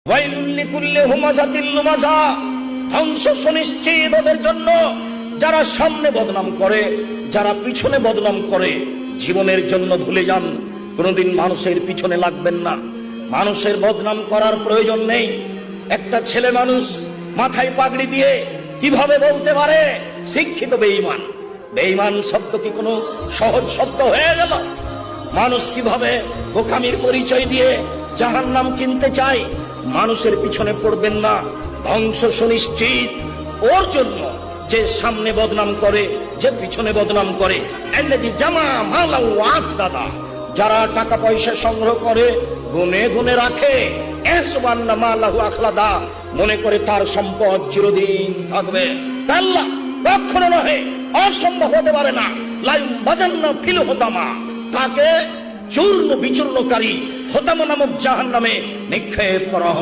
ওয়াইলুল লিকুল্লি হুমাযাতিল লুমাযা, ধ্বংস সুনিশ্চিত ওদের জন্য যারা সামনে বদনাম করে, যারা পিছনে বদনাম করে। জীবনের জন্য ভুলে যান, কোনোদিন মানুষের পিছনে লাগবেন না। মানুষের বদনাম করার প্রয়োজন নেই। একটা ছেলে মানুষ মাথায় পাগড়ি দিয়ে কিভাবে বলতে পারে শিক্ষিত বেঈমান? বেঈমান শব্দ কি কোনো সহজ শব্দ হয়ে গেল? মানুষ কিভাবে বোকামির পরিচয় দিয়ে জাহান্নাম কিনতে চায়? মানুষের পিছনে পড়বেন না, ধ্বংস সুনিশ্চিত ওর জন্য যে সামনে বদনাম করে, যে পিছনে বদনাম করে। আল্লাযী জামা মালাহু ওয়া'আদ্দাদা, যারা টাকা পয়সা সংগ্রহ করে গুনে গুনে রাখে, ইয়াহসাবুন্না মালাহু আখলাদা, মনে করে তার সম্পদ চিরদিন থাকবে। আল্লাহ কখনো নহে, অসম্ভব হতে পারে না। লা ইউবাযান্না ফিল হুতামা, তাকে চূর্ণ বিচূর্ণকারী হুতামা নামক জাহান্নামে নিক্ষেপ করা হবে।